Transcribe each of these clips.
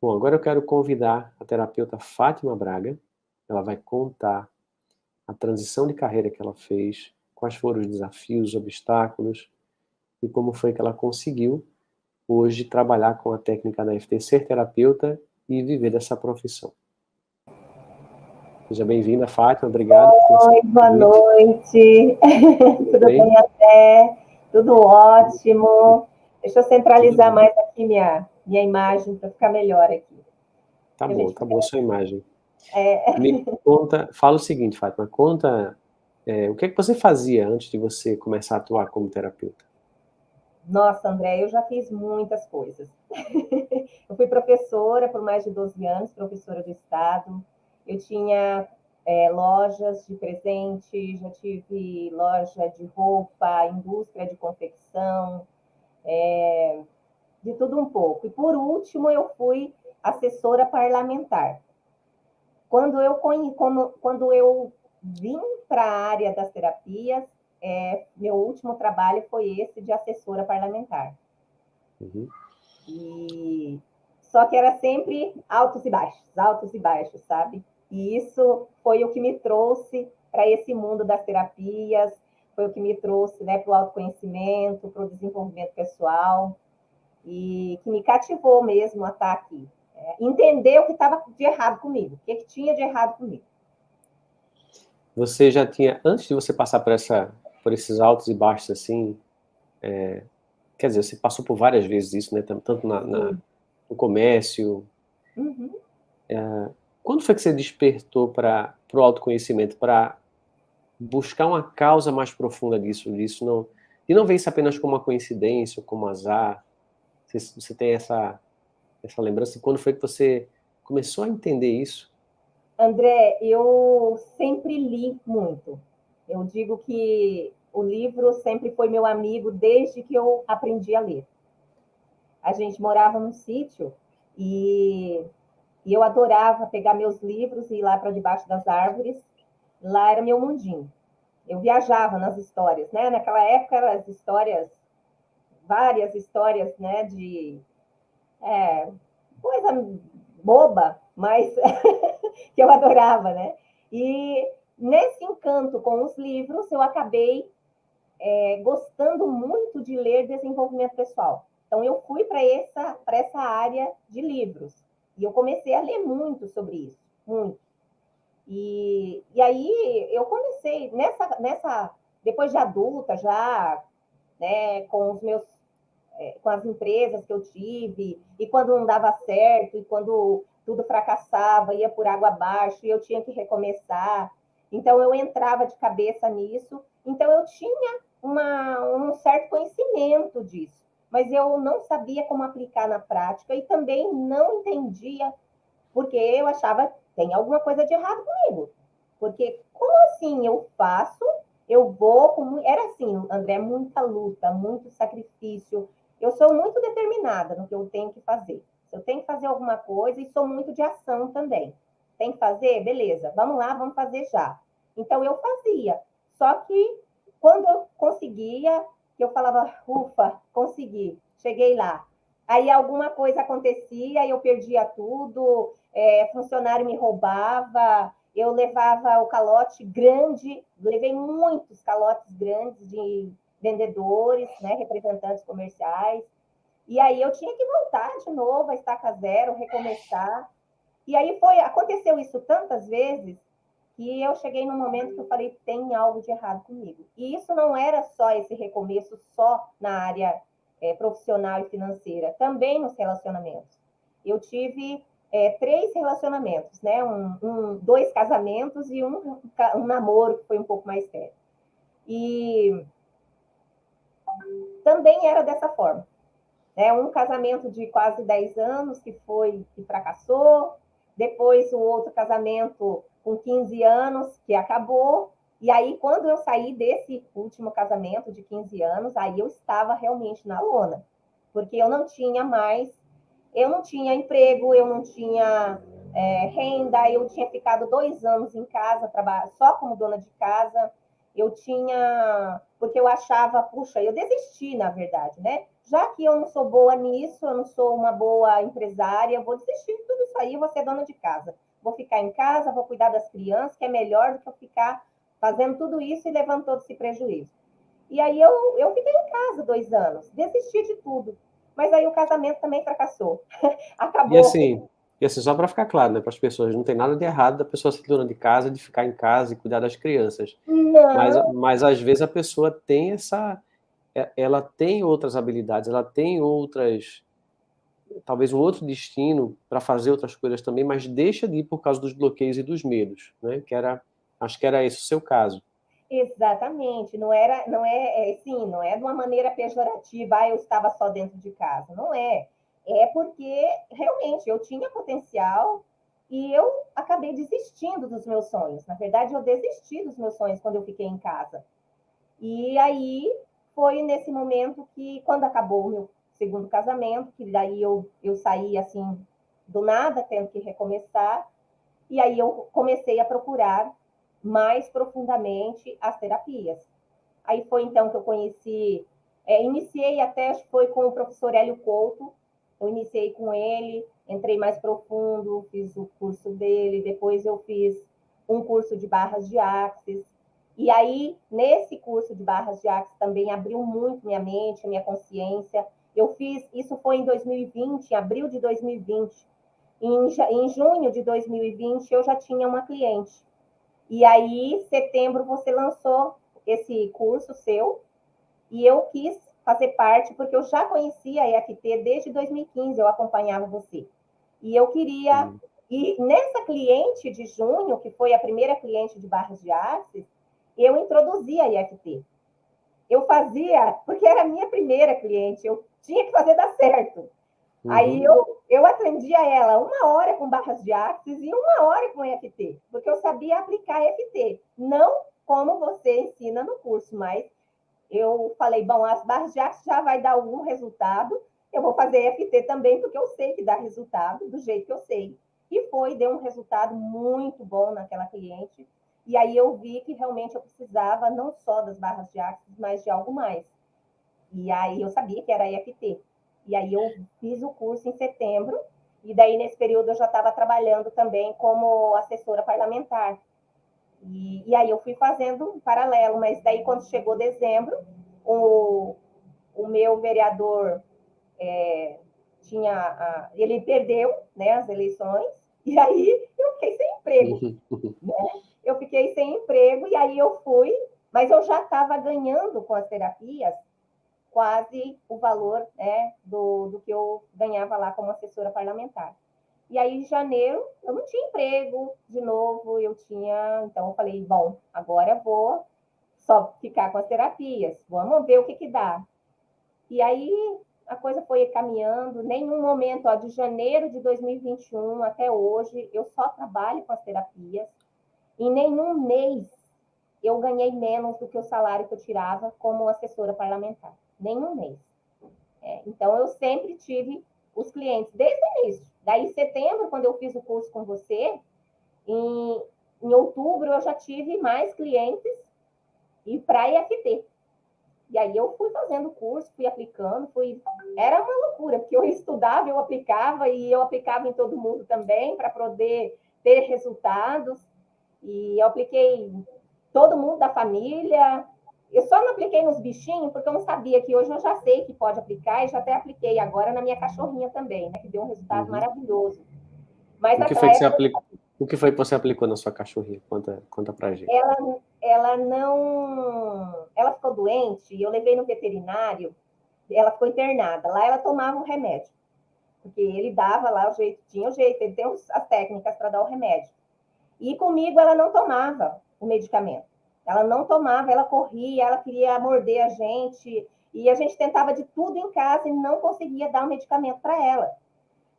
Bom, agora eu quero convidar a terapeuta Fátima Braga. Ela vai contar a transição de carreira que ela fez, quais foram os desafios, os obstáculos e como foi que ela conseguiu hoje trabalhar com a técnica da EFT, ser terapeuta e viver dessa profissão. Seja bem-vinda, Fátima. Obrigado por ter Oi, aceito o boa convite. noite. Tudo Tudo bem? bem até? Tudo ótimo. Deixa eu Tudo centralizar bem. mais aqui minha imagem para ficar melhor aqui. Que a gente Tá fica. boa a sua imagem. É... Me conta, fala o seguinte, Fátima, conta o que é que você fazia antes de você começar a atuar como terapeuta? Nossa, André, eu já fiz muitas coisas. Eu fui professora por mais de 12 anos, professora do Estado. Eu tinha lojas de presente, já tive loja de roupa, indústria de confecção, de tudo um pouco. E por último, eu fui assessora parlamentar. Quando eu vim para a área das terapias, meu último trabalho foi esse de assessora parlamentar. Uhum. E só que era sempre altos e baixos, sabe? E isso foi o que me trouxe para esse mundo das terapias, foi o que me trouxe, né, para o autoconhecimento, para o desenvolvimento pessoal e que me cativou mesmo a estar aqui. Entender o que estava de errado comigo, o que tinha de errado comigo. Você já tinha, antes de você passar por esses altos e baixos assim, quer dizer, você passou por várias vezes isso, né? Tanto Sim. no comércio. Uhum. Quando foi que você despertou para o autoconhecimento, para buscar uma causa mais profunda disso não, e não ver isso apenas como uma coincidência ou como azar? Você tem essa lembrança? Quando foi que você começou a entender isso? André, eu sempre li muito. Eu digo que o livro sempre foi meu amigo desde que eu aprendi a ler. A gente morava num sítio e, e eu adorava pegar meus livros e ir lá para debaixo das árvores. Lá era meu mundinho. Eu viajava nas histórias, né? Naquela época eram as histórias, várias histórias, né? De coisa boba, mas que eu adorava, né? E nesse encanto com os livros, eu acabei gostando muito de ler desenvolvimento pessoal. Então, eu fui para essa área de livros. E eu comecei a ler muito sobre isso, muito. E aí eu comecei depois de adulta, já, né, com as empresas que eu tive, e quando não dava certo, e quando tudo fracassava, ia por água abaixo, e eu tinha que recomeçar. Então, eu entrava de cabeça nisso. Então, eu tinha um certo conhecimento disso, mas eu não sabia como aplicar na prática e também não entendia, porque eu achava tem alguma coisa de errado comigo. Porque como assim eu faço, eu vou com... Era assim, André, muita luta, muito sacrifício. Eu sou muito determinada no que eu tenho que fazer. Se eu tenho que fazer alguma coisa, e sou muito de ação também. Tem que fazer? Beleza, vamos lá, vamos fazer já. Então eu fazia. Só que quando eu conseguia, eu falava, ufa, consegui, cheguei lá. Aí alguma coisa acontecia, eu perdia tudo, funcionário me roubava, eu levava o calote grande, levei muitos calotes grandes de vendedores, né, representantes comerciais, e aí eu tinha que voltar de novo a estaca zero, recomeçar. E aí aconteceu isso tantas vezes que eu cheguei num momento que eu falei, tem algo de errado comigo. E isso não era só esse recomeço só na área profissional e financeira, também nos relacionamentos. Eu tive 3 relacionamentos, né? Dois casamentos e um namoro que foi um pouco mais sério. E também era dessa forma. Né? Um casamento de quase 10 anos que fracassou, depois o outro casamento com 15 anos que acabou, e aí quando eu saí desse último casamento de 15 anos, aí eu estava realmente na lona, porque eu não tinha emprego, eu não tinha renda, eu tinha ficado 2 anos em casa, só como dona de casa, eu tinha, porque eu achava, puxa, eu desisti, na verdade, né? já que eu não sou boa nisso, eu não sou uma boa empresária, eu vou desistir de tudo isso aí, vou ser dona de casa. Vou ficar em casa, vou cuidar das crianças, que é melhor do que eu ficar fazendo tudo isso e levando todo esse prejuízo. E aí eu fiquei em casa 2 anos, desisti de tudo. Mas aí o casamento também fracassou. E Acabou. assim, só para ficar claro, né, para as pessoas, não tem nada de errado da pessoa ser dona de casa, de ficar em casa e cuidar das crianças. Não, Mas às vezes a pessoa tem ela tem outras habilidades, ela tem outras, talvez um outro destino para fazer outras coisas também, mas deixa de ir por causa dos bloqueios e dos medos, né? Acho que era esse o seu caso. exatamente. Não era, não é, sim, não é de uma maneira pejorativa, eu estava só dentro de casa. Não é. É porque realmente eu tinha potencial e eu acabei desistindo dos meus sonhos. Na verdade, eu desisti dos meus sonhos quando eu fiquei em casa. E aí foi nesse momento que, quando acabou o meu segundo casamento, que daí eu saí assim do nada, tendo que recomeçar, e aí eu comecei a procurar mais profundamente as terapias. Aí foi então que eu conheci, iniciei até, acho que foi com o professor Hélio Couto, eu iniciei com ele, entrei mais profundo, fiz o curso dele, depois eu fiz um curso de barras de axis, e aí, nesse curso de barras de axis também abriu muito minha mente, minha consciência. Eu fiz, isso foi em 2020, em abril de 2020. Em junho de 2020, eu já tinha uma cliente. E aí, em setembro, você lançou esse curso seu, e eu quis fazer parte, porque eu já conhecia a EFT desde 2015, eu acompanhava você. E eu queria. E nessa cliente de junho, que foi a primeira cliente de Barras de Axis, eu introduzi a IFT. Eu fazia, porque era a minha primeira cliente, eu tinha que fazer dar certo. Aí eu atendia ela 1 hora com barras de axis e 1 hora com EFT, porque eu sabia aplicar EFT. Não como você ensina no curso, mas eu falei, bom, as barras de axis já vai dar algum resultado, eu vou fazer EFT também, porque eu sei que dá resultado, do jeito que eu sei. E deu um resultado muito bom naquela cliente. E aí eu vi que realmente eu precisava não só das barras de axis, mas de algo mais. E aí eu sabia que era EFT. E aí eu fiz o curso em setembro, e daí nesse período eu já estava trabalhando também como assessora parlamentar. E aí eu fui fazendo um paralelo, mas daí quando chegou dezembro, o meu vereador ele perdeu, né, as eleições, e aí eu fiquei sem emprego. Né? Eu fiquei sem emprego, e aí eu fui, mas eu já estava ganhando com as terapias quase o valor, né, do que eu ganhava lá como assessora parlamentar. E aí, em janeiro, eu não tinha emprego de novo, então eu falei, bom, agora eu vou só ficar com as terapias, vamos ver o que dá. E aí, a coisa foi caminhando, nenhum momento, ó, de janeiro de 2021 até hoje, eu só trabalho com as terapias, em nenhum mês eu ganhei menos do que o salário que eu tirava como assessora parlamentar, nenhum mês. Então, eu sempre tive os clientes, desde o início. Daí, em setembro, quando eu fiz o curso com você, em outubro eu já tive mais clientes e para IFT. E aí eu fui fazendo o curso, fui aplicando, era uma loucura, porque eu estudava, eu aplicava, e eu aplicava em todo mundo também, para poder ter resultados. E eu apliquei todo mundo da família. Eu só não apliquei nos bichinhos, porque eu não sabia, que hoje eu já sei que pode aplicar, e já até apliquei agora na minha cachorrinha também, né, que deu um resultado maravilhoso. Mas O que foi naquela que você época, aplicou? O que foi que você aplicou na sua cachorrinha? Conta pra gente. ela não. Ela ficou doente, e eu levei no veterinário, ela ficou internada. Lá ela tomava um remédio, porque ele dava lá o jeito, tinha o jeito, ele tem as técnicas para dar o remédio. E comigo ela não tomava o medicamento. Ela não tomava, ela corria, ela queria morder a gente, e a gente tentava de tudo em casa e não conseguia dar o medicamento para ela.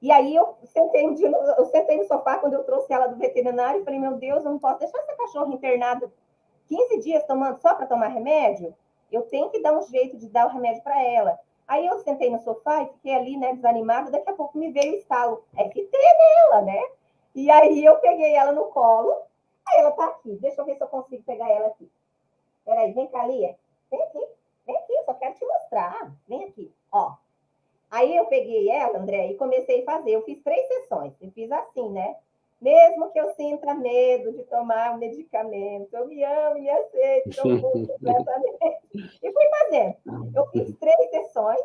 E aí eu sentei no sofá quando eu trouxe ela do veterinário e falei, meu Deus, eu não posso deixar essa cachorra internada 15 dias tomando só para tomar remédio? Eu tenho que dar um jeito de dar o remédio para ela. Aí eu sentei no sofá e fiquei ali, né, desanimada, daqui a pouco me veio o estalo. FT nela, né? E aí eu peguei ela no colo, aí ela tá aqui, deixa eu ver se eu consigo pegar ela aqui. Peraí, vem cá, Lia. Vem aqui. vem aqui, só quero te mostrar, vem aqui, ó. Aí eu peguei ela, André, e comecei a fazer. Eu fiz 3 sessões. Eu fiz assim, né? Mesmo que eu sinta medo de tomar um medicamento, eu me amo e me aceito, eu vou completamente. E fui fazendo. Eu fiz 3 sessões,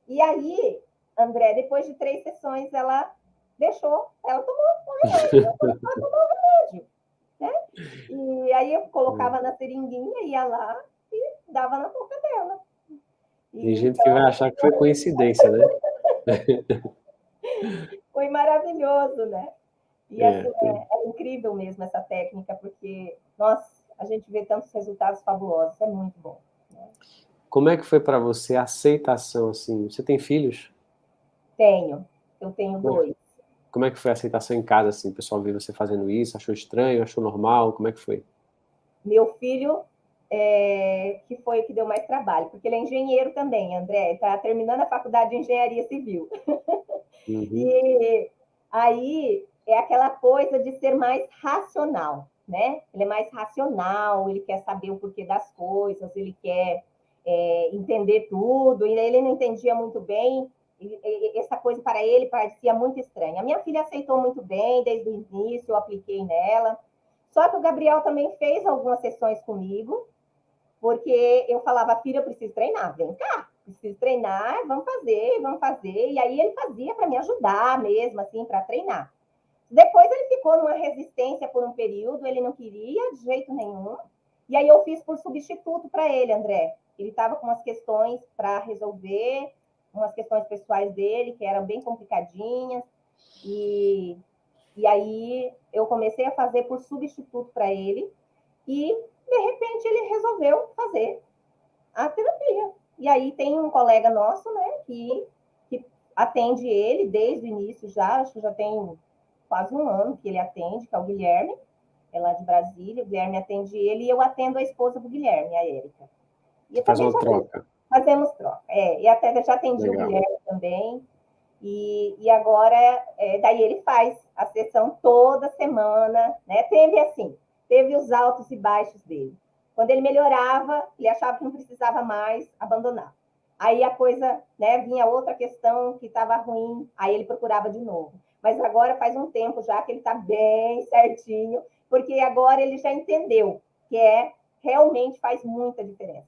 e aí, André, depois de 3 sessões, ela deixou, ela tomou o remédio, ela tomou o remédio, né? E aí eu colocava na seringuinha, ia lá e dava na boca dela. Tem E, gente que vai então, achar que foi coincidência, né? foi maravilhoso, né? E assim, Tem. é incrível mesmo essa técnica, porque, nossa, a gente vê tantos resultados fabulosos, é muito bom. Né? Como é que foi para você a aceitação, assim? Você tem filhos? Eu tenho Como é, 2. como é que foi a aceitação em casa, assim? O pessoal viu você fazendo isso, achou estranho, achou normal? Como é que foi? Meu filho, que foi o que deu mais trabalho, porque ele é engenheiro também, André, está terminando a faculdade de engenharia civil. Uhum. E aí é aquela coisa de ser mais racional, né? Ele é mais racional, ele quer saber o porquê das coisas, ele quer entender tudo, e ele não entendia muito bem, e essa coisa para ele parecia muito estranha. A minha filha aceitou muito bem desde o início, eu apliquei nela. Só que o Gabriel também fez algumas sessões comigo, porque eu falava, filha, eu preciso treinar, vem cá, preciso treinar, vamos fazer, vamos fazer. E aí ele fazia para me ajudar mesmo, assim, para treinar. Depois ele ficou numa resistência por um período, ele não queria de jeito nenhum. E aí eu fiz por substituto para ele, André. Ele estava com umas questões para resolver, umas questões pessoais dele, que eram bem complicadinhas. E aí eu comecei a fazer por substituto para ele. E, de repente, ele resolveu fazer a terapia. E aí tem um colega nosso, né, que atende ele desde o início já, acho que já tem quase um ano que ele atende, que é o Guilherme, é lá de Brasília. O Guilherme atende ele e eu atendo a esposa do Guilherme, a Érica. E Você eu faz também uma já troca. fazemos troca. E até já atendi o Legal. Guilherme também. E agora, daí ele faz a sessão toda semana, né? Teve os altos e baixos dele. Quando ele melhorava, ele achava que não precisava mais, abandonava. Aí a coisa, né, vinha outra questão que estava ruim, aí ele procurava de novo. Mas agora faz um tempo já que ele está bem certinho, porque agora ele já entendeu que realmente faz muita diferença.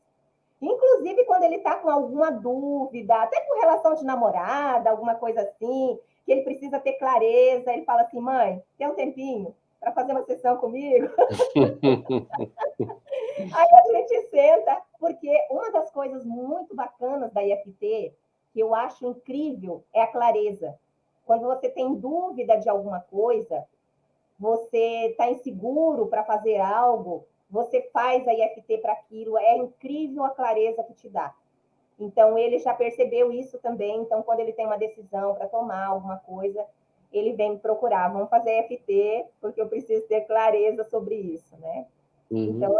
Inclusive, quando ele está com alguma dúvida, até com relação de namorada, alguma coisa assim, que ele precisa ter clareza, ele fala assim, mãe, tem um tempinho para fazer uma sessão comigo? Aí a gente senta, porque uma das coisas muito bacanas da IFT, que eu acho incrível, é a clareza. Quando você tem dúvida de alguma coisa, você está inseguro para fazer algo, você faz a IFT para aquilo, é incrível a clareza que te dá. Então, ele já percebeu isso também. Então, quando ele tem uma decisão para tomar alguma coisa, ele vem me procurar. Vamos fazer FT, porque eu preciso ter clareza sobre isso, né? Uhum. Então,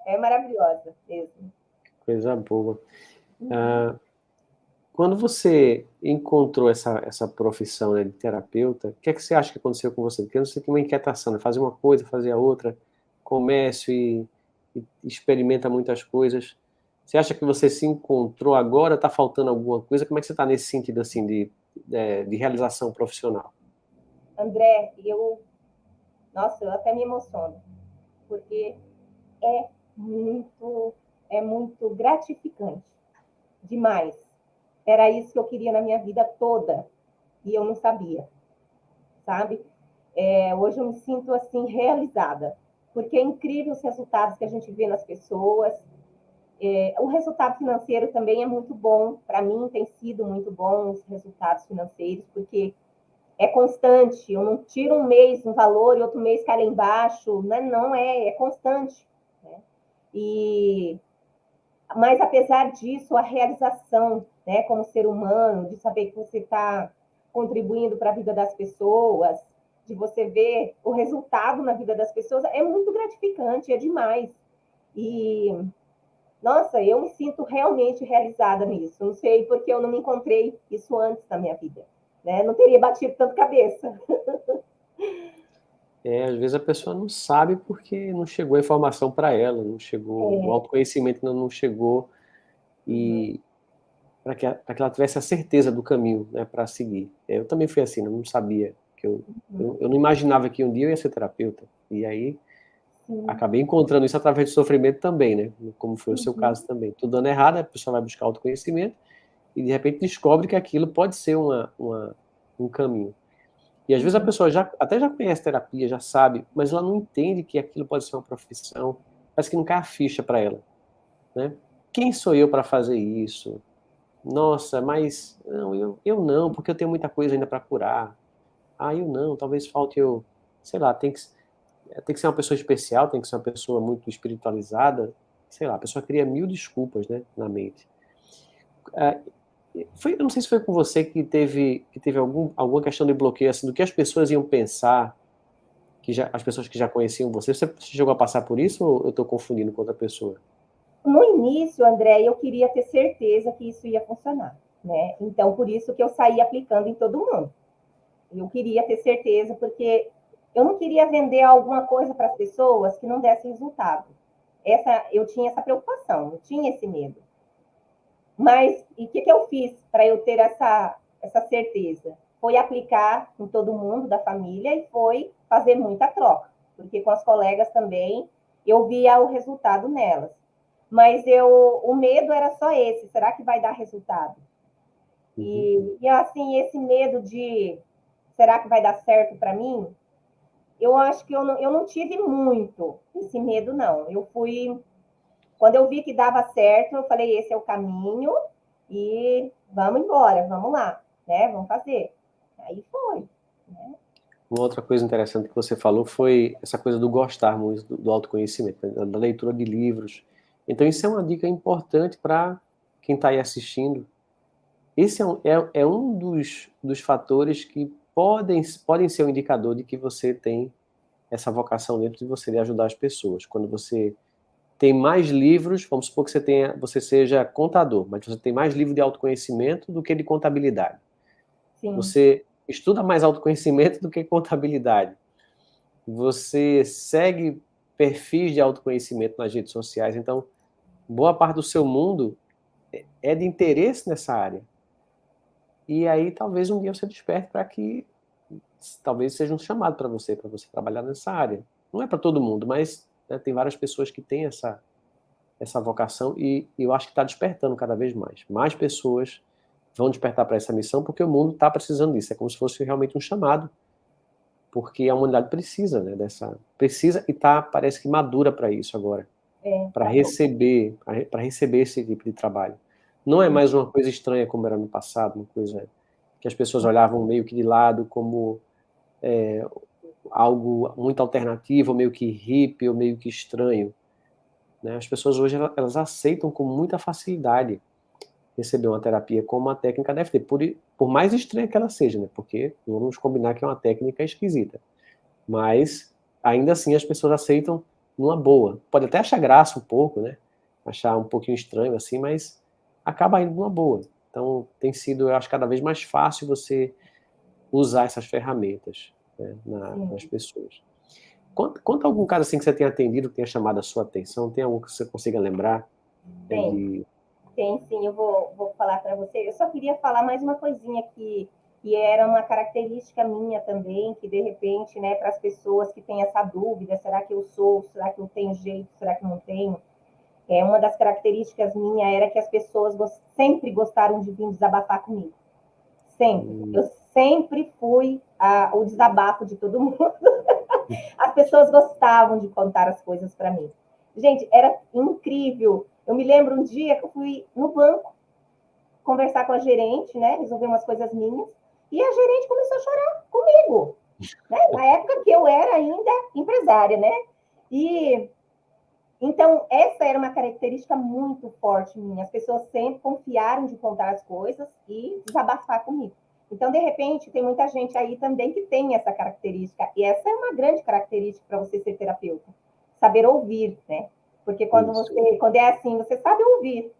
é maravilhosa mesmo. Coisa boa. Quando você encontrou essa profissão, né, de terapeuta, o que é que você acha que aconteceu com você? Porque você tem uma inquietação, né? Fazer uma coisa, fazer a outra, comércio e experimenta muitas coisas. Você acha que você se encontrou agora? Está faltando alguma coisa? Como é que você está nesse sentido assim de realização profissional? André, nossa, eu até me emociono, porque é muito, é muito gratificante, demais. Era isso que eu queria na minha vida toda e eu não sabia, sabe? Hoje eu me sinto assim realizada, porque é incrível os resultados que a gente vê nas pessoas. O resultado financeiro também é muito bom, para mim tem sido muito bom os resultados financeiros, porque é constante, eu não tiro um mês um valor e outro mês cai lá embaixo, né? Não é constante. Né? E, mas apesar disso, a realização, né, como ser humano, de saber que você está contribuindo para a vida das pessoas, de você ver o resultado na vida das pessoas, é muito gratificante, é demais. E, nossa, eu me sinto realmente realizada nisso. Não sei porque eu não me encontrei isso antes na minha vida. Né? Não teria batido tanto cabeça. Às vezes a pessoa não sabe porque não chegou a informação para ela, não chegou, o autoconhecimento ainda não chegou e para que ela tivesse a certeza do caminho, né, para seguir. Eu também fui assim, eu não sabia que eu não imaginava que um dia eu ia ser terapeuta, e aí Sim. acabei encontrando isso através do sofrimento também, né, como foi o seu caso também. Tudo dando errado, a pessoa vai buscar autoconhecimento e de repente descobre que aquilo pode ser um caminho. E às vezes a pessoa até já conhece terapia, já sabe, mas ela não entende que aquilo pode ser uma profissão, parece que não cai a ficha para ela, né? Quem sou eu para fazer isso? Nossa, mas não, eu não, porque eu tenho muita coisa ainda para curar. Ah, eu não, talvez falte eu, sei lá, tem que ser uma pessoa especial, tem que ser uma pessoa muito espiritualizada, sei lá, a pessoa cria mil desculpas, né, na mente. Eu não sei se foi com você que teve alguma questão de bloqueio, assim, do que as pessoas iam pensar, as pessoas que já conheciam você. Você chegou a passar por isso ou eu estou confundindo com outra pessoa? No início, André, eu queria ter certeza que isso ia funcionar, né? Então, por isso que eu saí aplicando em todo mundo. Eu queria ter certeza, porque eu não queria vender alguma coisa para as pessoas que não desse resultado. Eu tinha essa preocupação, eu tinha esse medo. Mas e o que eu fiz para eu ter essa certeza? Foi aplicar em todo mundo da família e foi fazer muita troca, porque com as colegas também eu via o resultado nelas. Mas o medo era só esse, será que vai dar resultado? Uhum. E assim, esse medo de será que vai dar certo para mim? Eu acho que eu não tive muito esse medo, não. Quando eu vi que dava certo, eu falei, esse é o caminho e vamos embora, vamos lá, né? Vamos fazer. Aí foi, né? Uma outra coisa interessante que você falou foi essa coisa do gostar muito do autoconhecimento, né, da leitura de livros. Então, isso é uma dica importante para quem está aí assistindo. Esse é um dos fatores que podem ser um indicador de que você tem essa vocação dentro de você de ajudar as pessoas. Quando você tem mais livros, vamos supor que você seja contador, mas você tem mais livro de autoconhecimento do que de contabilidade. Sim, Você estuda mais autoconhecimento do que contabilidade. Você segue perfis de autoconhecimento nas redes sociais, então boa parte do seu mundo é de interesse nessa área. E aí talvez um dia você desperte para que talvez seja um chamado para você trabalhar nessa área. Não é para todo mundo, mas né, tem várias pessoas que têm essa vocação e eu acho que está despertando cada vez mais. Mais pessoas vão despertar para essa missão porque o mundo está precisando disso. É como se fosse realmente um chamado, porque a humanidade precisa, né, precisa e parece que madura para isso agora, para tá bom. receber, para receber esse tipo de trabalho. Não é mais uma coisa estranha como era no passado, uma coisa que as pessoas olhavam meio que de lado como algo muito alternativo, meio que hippie ou meio que estranho. Né? As pessoas hoje elas aceitam com muita facilidade receber uma terapia como uma técnica deve ter, por mais estranha que ela seja, né? Porque vamos combinar que é uma técnica esquisita. Mas ainda assim as pessoas aceitam numa boa. Pode até achar graça um pouco, né? Achar um pouquinho estranho assim, mas acaba indo numa boa. Então tem sido, eu acho, cada vez mais fácil você usar essas ferramentas, né, nas Sim, pessoas. Conta algum caso assim que você tenha atendido que tenha chamado a sua atenção. Tem algum que você consiga lembrar? É tem. de... Tem sim, eu vou falar para você. Eu só queria falar mais uma coisinha que era uma característica minha também, que de repente, né, para as pessoas que têm essa dúvida, será que eu sou, será que eu tenho jeito, será que não tenho? Uma das características minha era que as pessoas sempre gostaram de vir desabafar comigo. Sempre. Eu sempre fui o desabafo de todo mundo. As pessoas gostavam de contar as coisas para mim. Gente, era incrível. Eu me lembro um dia que eu fui no banco conversar com a gerente, né? Resolver umas coisas minhas. E a gerente começou a chorar comigo. Né? Na época que eu era ainda empresária, né? E então, essa era uma característica muito forte minha. As pessoas sempre confiaram de contar as coisas e desabafar comigo. Então, de repente, tem muita gente aí também que tem essa característica. E essa é uma grande característica para você ser terapeuta. Saber ouvir, né? Porque Isso. quando é assim, você sabe ouvir.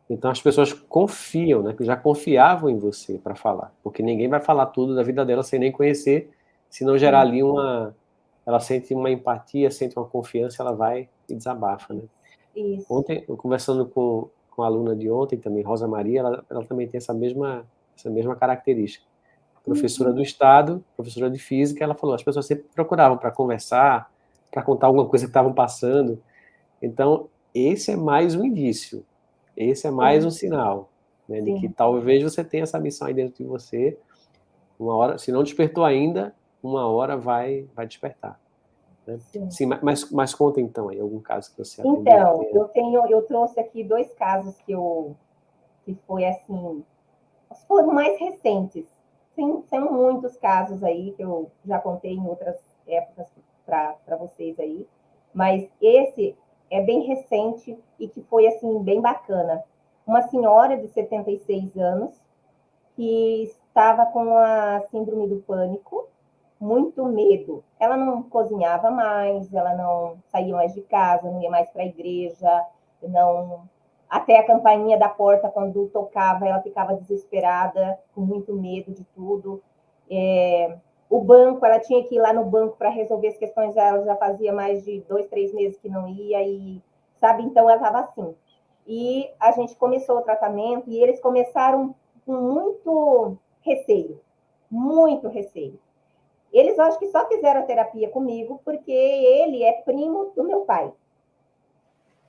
Então as pessoas confiam, né? Que já confiavam em você para falar, porque ninguém vai falar tudo da vida dela sem nem conhecer, se não gerar ali ela sente uma empatia, sente uma confiança, ela vai e desabafa, né? Isso. Ontem, eu conversando com a aluna de ontem também, Rosa Maria, ela também tem essa mesma característica. Professora do Estado, professora de Física, ela falou, as pessoas sempre procuravam para conversar, para contar alguma coisa que estavam passando. Então, esse é mais um indício, esse é mais um sinal, né, de que talvez você tenha essa missão aí dentro de você, uma hora, se não despertou ainda, uma hora vai despertar. Né? Sim, mas conta então aí, algum caso que você atendeu. Então, eu trouxe aqui 2 casos que foi assim, foram mais recentes. Sim, são muitos casos aí que eu já contei em outras épocas para vocês aí, mas esse é bem recente e que foi assim bem bacana. Uma senhora de 76 anos que estava com a síndrome do pânico, muito medo. Ela não cozinhava mais, ela não saía mais de casa, não ia mais para a igreja, não. Até a campainha da porta, quando tocava, ela ficava desesperada, com muito medo de tudo. O banco, ela tinha que ir lá no banco para resolver as questões dela, ela já fazia mais de 2, 3 meses que não ia, e sabe, então ela estava assim. E a gente começou o tratamento e eles começaram com muito receio, muito receio. Eles, acho que só fizeram a terapia comigo porque ele é primo do meu pai.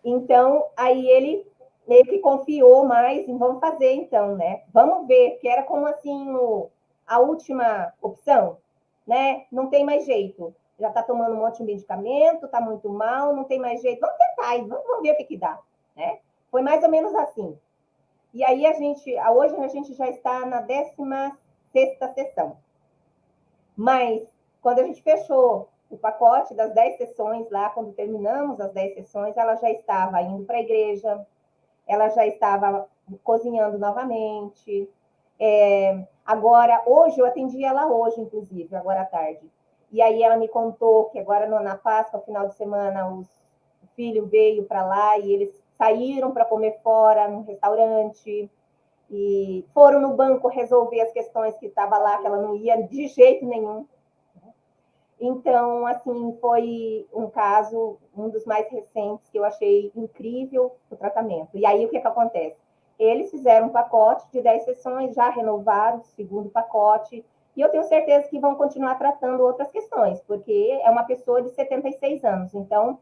Então, aí ele meio que confiou mais em vamos fazer então, né? Vamos ver, que era como assim a última opção, né? Não tem mais jeito. Já está tomando um monte de medicamento, está muito mal, não tem mais jeito. Vamos tentar, vamos ver o que dá, né? Foi mais ou menos assim. E aí hoje a gente já está na 16ª sessão. Mas quando a gente fechou o pacote das 10 sessões lá, quando terminamos as 10 sessões, ela já estava indo para a igreja, ela já estava cozinhando novamente. Agora, hoje, eu atendi ela hoje, inclusive, agora à tarde. E aí ela me contou que agora na Páscoa, final de semana, o filho veio para lá e eles saíram para comer fora, num restaurante, e foram no banco resolver as questões que estava lá, que ela não ia de jeito nenhum. Então, assim, foi um caso, um dos mais recentes, que eu achei incrível o tratamento. E aí, o que acontece? Eles fizeram um pacote de 10 sessões, já renovaram o segundo pacote, e eu tenho certeza que vão continuar tratando outras questões, porque é uma pessoa de 76 anos. Então,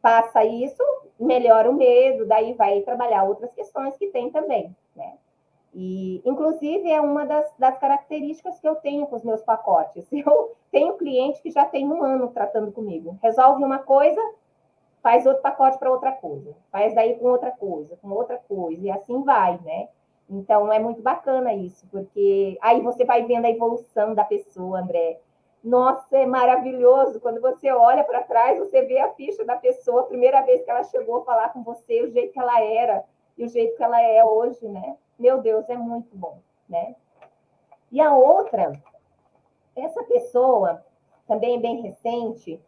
passa isso, melhora o medo, daí vai trabalhar outras questões que tem também, né? E, inclusive, é uma das características que eu tenho com os meus pacotes. Eu tenho cliente que já tem 1 ano tratando comigo. Resolve uma coisa, faz outro pacote para outra coisa. Faz daí com outra coisa, e assim vai, né? Então, é muito bacana isso, porque aí você vai vendo a evolução da pessoa, André. Nossa, é maravilhoso. Quando você olha para trás, você vê a ficha da pessoa, a primeira vez que ela chegou a falar com você, o jeito que ela era e o jeito que ela é hoje, né? Meu Deus, é muito bom, né? E a outra, essa pessoa, também bem recente,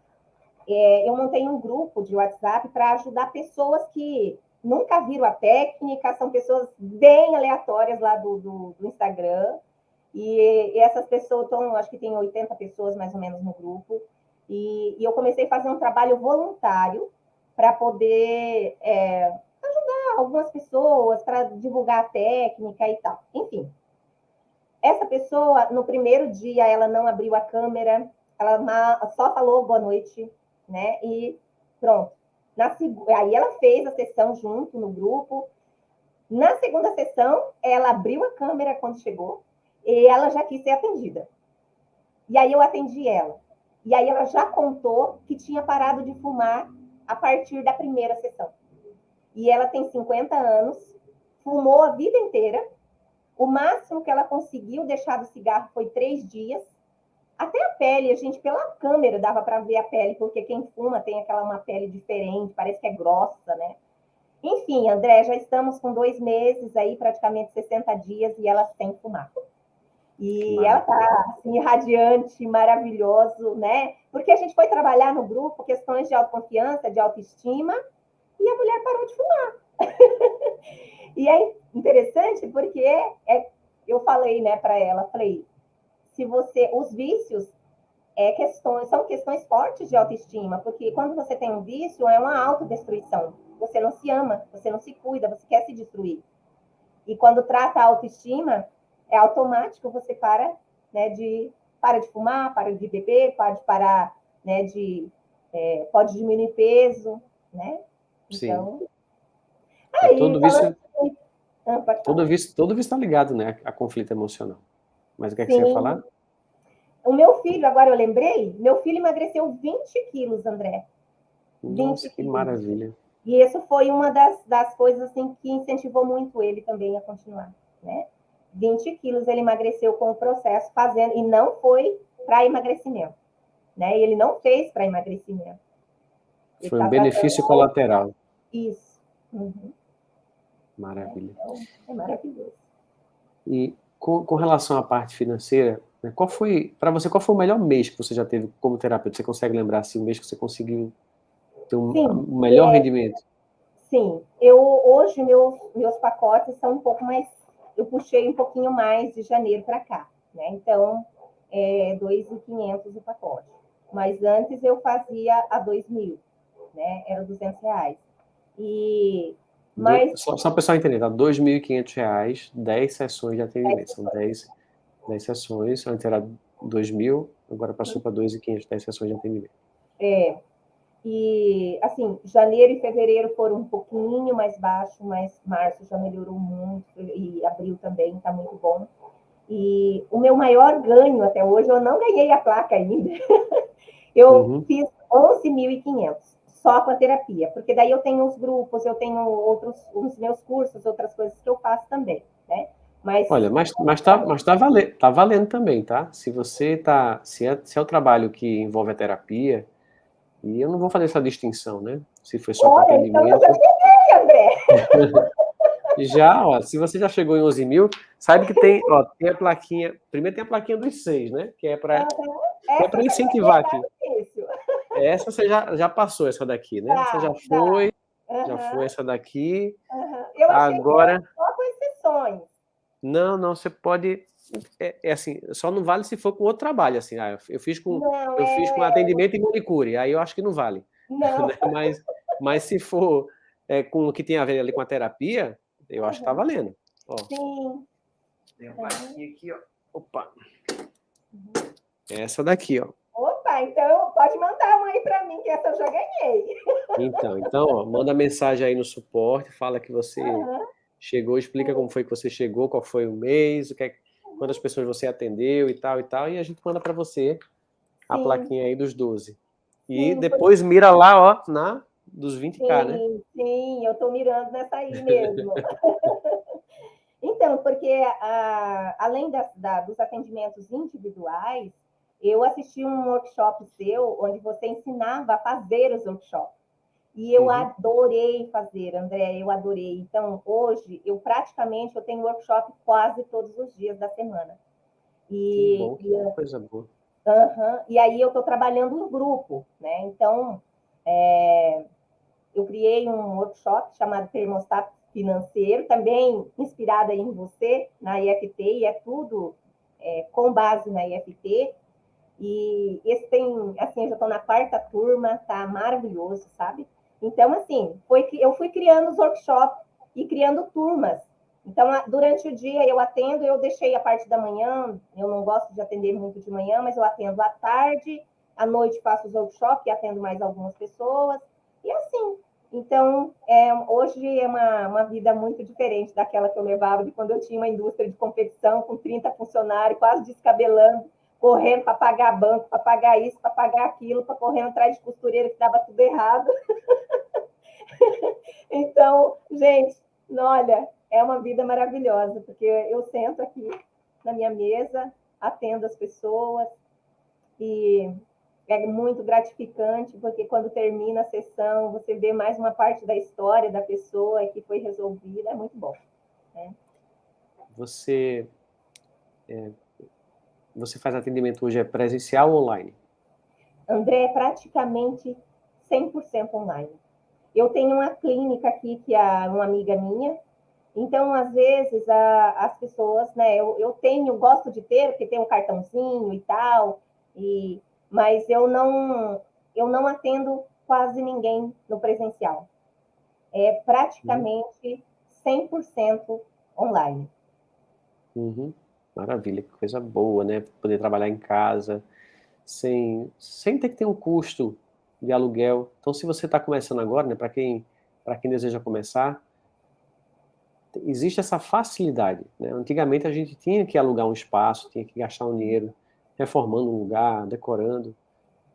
eu montei um grupo de WhatsApp para ajudar pessoas que nunca viram a técnica, são pessoas bem aleatórias lá do Instagram, e essas pessoas estão, acho que tem 80 pessoas mais ou menos no grupo, e eu comecei a fazer um trabalho voluntário para poder ajudar algumas pessoas, para divulgar a técnica e tal. Enfim, essa pessoa, no primeiro dia, ela não abriu a câmera, ela só falou boa noite, né? E pronto. Aí ela fez a sessão junto no grupo. Na segunda sessão, ela abriu a câmera quando chegou e ela já quis ser atendida. E aí eu atendi ela. E aí ela já contou que tinha parado de fumar a partir da primeira sessão. E ela tem 50 anos, fumou a vida inteira. O máximo que ela conseguiu deixar do cigarro foi 3 dias. Até a pele, a gente, pela câmera, dava para ver a pele, porque quem fuma tem uma pele diferente, parece que é grossa, né? Enfim, André, já estamos com 2 meses aí, praticamente 60 dias, e ela sem fumar. E ela está assim, radiante, maravilhoso, né? Porque a gente foi trabalhar no grupo questões de autoconfiança, de autoestima, e a mulher parou de fumar. E é interessante porque eu falei, né, para ela, falei, os vícios são questões fortes de autoestima, porque quando você tem um vício, é uma autodestruição. Você não se ama, você não se cuida, você quer se destruir. E quando trata a autoestima, é automático, você né, para de fumar, para de beber, pode parar, né, pode diminuir peso, né? Sim. Então, Todo falando... vício, todo vício está ligado, né, a conflito emocional. Mas o que é que você ia falar? Sim. O meu filho, agora eu lembrei, meu filho emagreceu 20 quilos, André. Nossa, 20 que quilos. maravilha. E isso foi uma das coisas assim, que incentivou muito ele também a continuar, né? 20 quilos ele emagreceu com o processo fazendo, e não foi para emagrecimento, né? Ele não fez para emagrecimento. Ele Foi um está benefício tratando colateral. isso. Uhum. Maravilha. Então, é maravilhoso. E com relação à parte financeira, né, qual foi o melhor mês que você já teve como terapeuta? Você consegue lembrar assim, o mês que você conseguiu ter Sim, um melhor rendimento? sim. Hoje meus pacotes são um pouco mais, eu puxei um pouquinho mais de janeiro para cá, né? Então, 2.500 o pacote. Mas antes eu fazia a 2.000, né? Era R$ 200. Mas Só o pessoal entender, tá? R$ 2.500, 10 sessões de atendimento. São 10 sessões, antes era 2.000, agora passou para 2.500, 10 sessões de atendimento. E, assim, janeiro e fevereiro foram um pouquinho mais baixo, mas março já melhorou muito, e abril também está muito bom. E o meu maior ganho até hoje, eu não ganhei a placa ainda, eu fiz 11.500 só com a terapia, porque daí eu tenho os grupos, eu tenho os meus cursos, outras coisas que eu faço também, né? Olha, tá valendo também, tá? Se é o trabalho que envolve a terapia, e eu não vou fazer essa distinção, né? Se foi só com Olha, então eu atendimento. já cheguei, André. Já, ó, se você já chegou em 11.000, sabe que tem a plaquinha. Primeiro tem a plaquinha dos 6, né? Que é para Essa eu já cheguei incentivar lá aqui. no início. Essa você já passou, essa daqui, né? Essa Tá. já foi essa daqui. Eu achei que era Agora, só com exceções. não, você pode. Assim, só não vale se for com outro trabalho, assim. Não, Eu fiz com atendimento e manicure, aí eu acho que não vale. não. Né? Mas se for com o que tem a ver ali com a terapia, eu acho que tá valendo. Ó, Sim. tem a plaquinha aqui, ó. Opa. Essa daqui, ó. Opa, então pode mandar uma aí para mim, que essa eu já ganhei. Então, ó, manda mensagem aí no suporte, fala que você chegou, explica como foi que você chegou, qual foi o mês, quantas pessoas você atendeu e tal, e a gente manda para você a Sim, plaquinha aí dos 12. E sim, depois mira lá, ó, dos 20K, né? sim, eu estou mirando nessa aí mesmo. Então, porque além dos atendimentos individuais, eu assisti um workshop seu, onde você ensinava a fazer os workshops. E eu adorei fazer, André, eu adorei. Então, hoje, eu tenho workshop quase todos os dias da semana. Que bom, que coisa boa. E aí eu estou trabalhando em grupo, né? Então, eu criei um workshop chamado Termostato Financeiro, também inspirada em você, na IFT, e é tudo com base na IFT. E esse assim, eu já estou na 4ª turma, tá maravilhoso, sabe? Então, assim, eu fui criando os workshops e criando turmas. Então, durante o dia eu atendo, eu deixei a parte da manhã, eu não gosto de atender muito de manhã, mas eu atendo à tarde, à noite faço os workshops e atendo mais algumas pessoas, e assim. Então, hoje é uma vida muito diferente daquela que eu levava de quando eu tinha uma indústria de competição com 30 funcionários, quase descabelando, correndo para pagar banco, para pagar isso, para pagar aquilo, para correr atrás de costureira que estava tudo errado. Então, gente, olha, é uma vida maravilhosa, porque eu sento aqui na minha mesa, atendo as pessoas e é muito gratificante, porque quando termina a sessão, você vê mais uma parte da história da pessoa que foi resolvida, é muito bom. Né? Você faz atendimento hoje presencial ou online? André, é praticamente 100% online. Eu tenho uma clínica aqui que é uma amiga minha, então, às vezes, as pessoas, né, eu gosto de ter, porque tem um cartãozinho e tal, mas eu não atendo quase ninguém no presencial. É praticamente 100% online. Uhum. Maravilha, que coisa boa, né? Poder trabalhar em casa, sem ter que ter um custo de aluguel. Então, se você está começando agora, né, para quem deseja começar, existe essa facilidade, né? Antigamente a gente tinha que alugar um espaço, tinha que gastar um dinheiro reformando um lugar, decorando,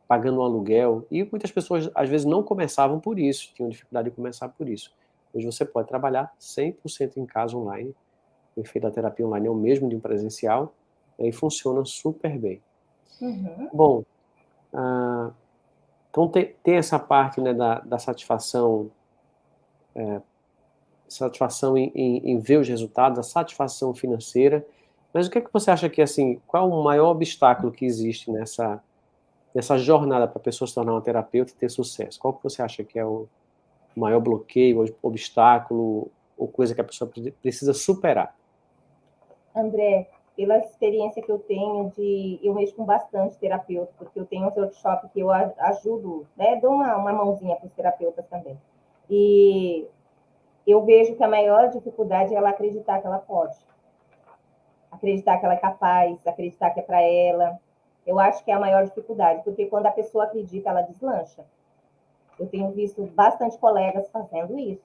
pagando um aluguel, e muitas pessoas às vezes não começavam por isso, tinham dificuldade de começar por isso. Hoje você pode trabalhar 100% em casa online, o efeito da terapia online é o mesmo de um presencial, e funciona super bem. Uhum. Bom, então tem essa parte, né, da satisfação, em ver os resultados, a satisfação financeira, mas o que é que você acha que, assim, qual é o maior obstáculo que existe nessa jornada para a pessoa se tornar uma terapeuta e ter sucesso? Qual que você acha que é o maior bloqueio, obstáculo, ou coisa que a pessoa precisa superar? André, pela experiência que eu tenho eu mexo com bastante terapeuta, porque eu tenho um workshop que eu ajudo, né, dou uma mãozinha para os terapeutas também. E eu vejo que a maior dificuldade é ela acreditar que ela pode, acreditar que ela é capaz, acreditar que é para ela. Eu acho que é a maior dificuldade, porque quando a pessoa acredita, ela deslancha. Eu tenho visto bastante colegas fazendo isso.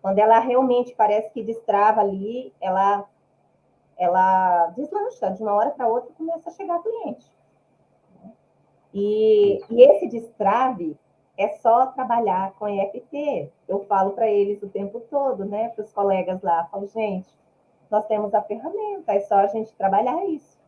Quando ela realmente parece que destrava ali, ela deslancha, de uma hora para outra começa a chegar cliente. E esse destrave é só trabalhar com EFT. Eu falo para eles o tempo todo, né, para os colegas lá, falo, gente, nós temos a ferramenta, é só a gente trabalhar isso,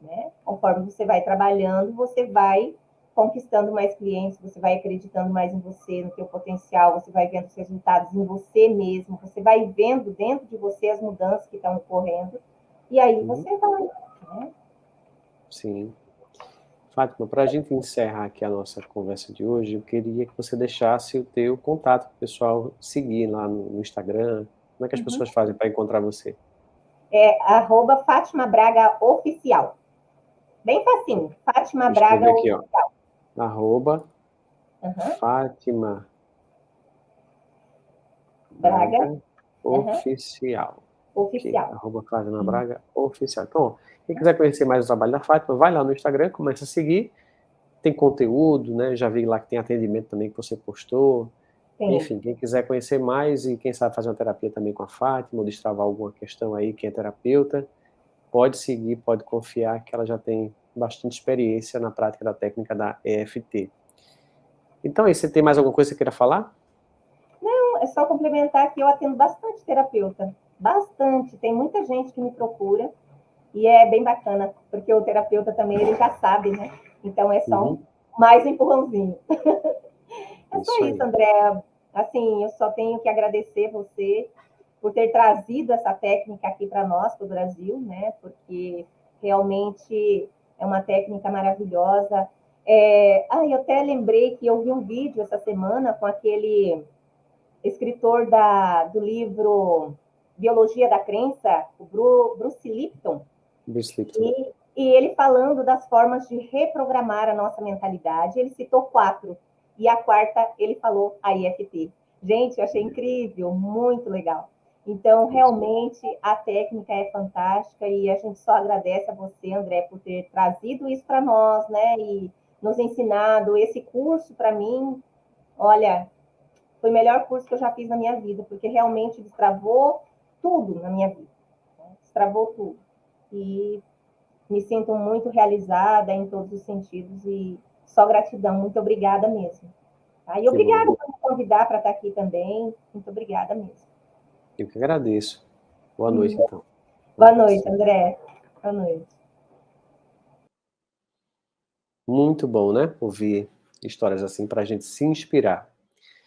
né? Conforme você vai trabalhando, você vai conquistando mais clientes, você vai acreditando mais em você, no teu potencial, você vai vendo os resultados em você mesmo, você vai vendo dentro de você as mudanças que estão ocorrendo, e aí você vai, né? Sim. Fátima, para a gente encerrar aqui a nossa conversa de hoje, eu queria que você deixasse o teu contato para o pessoal seguir lá no Instagram. Como é que as pessoas fazem para encontrar você? É @Fátima Braga Oficial. Bem facinho, Fátima Vou Braga escrever aqui, ó. Oficial. Uhum. @Fátima Braga Braga Oficial. Ok, Oficial. Fátima Braga Oficial. Então, ó, quem quiser conhecer mais o trabalho da Fátima, vai lá no Instagram, começa a seguir. Tem conteúdo, né? Já vi lá que tem atendimento também que você postou. Sim. Enfim, quem quiser conhecer mais e quem sabe fazer uma terapia também com a Fátima, ou destravar alguma questão aí, quem é terapeuta, pode seguir, pode confiar que ela já tem bastante experiência na prática da técnica da EFT. Então, aí, você tem mais alguma coisa que você queira falar? Não, é só complementar que eu atendo bastante terapeuta. Bastante. Tem muita gente que me procura e é bem bacana, porque o terapeuta também ele já sabe, né? Então é só mais um empurrãozinho. É só Isso isso, aí. André. Assim, eu só tenho que agradecer você por ter trazido essa técnica aqui para nós, para o Brasil, né? Porque realmente é uma técnica maravilhosa. Eu até lembrei que eu vi um vídeo essa semana com aquele escritor do livro Biologia da Crença, o Bruce Lipton, Bruce Lipton. e ele falando das formas de reprogramar a nossa mentalidade. Ele citou 4, e a quarta ele falou a IFT. Gente, eu achei incrível, muito legal. Então, realmente, a técnica é fantástica e a gente só agradece a você, André, por ter trazido isso para nós, né? E nos ensinado. Esse curso, para mim, olha, foi o melhor curso que eu já fiz na minha vida, porque realmente destravou tudo na minha vida. Né? Destravou tudo. E me sinto muito realizada em todos os sentidos e só gratidão. Muito obrigada mesmo. Tá? E Que bom. obrigada por me convidar para estar aqui também. Muito obrigada mesmo. Eu que agradeço. Boa noite, então. Um Boa noite, abraço. André. Boa noite. Muito bom, né? Ouvir histórias assim para a gente se inspirar.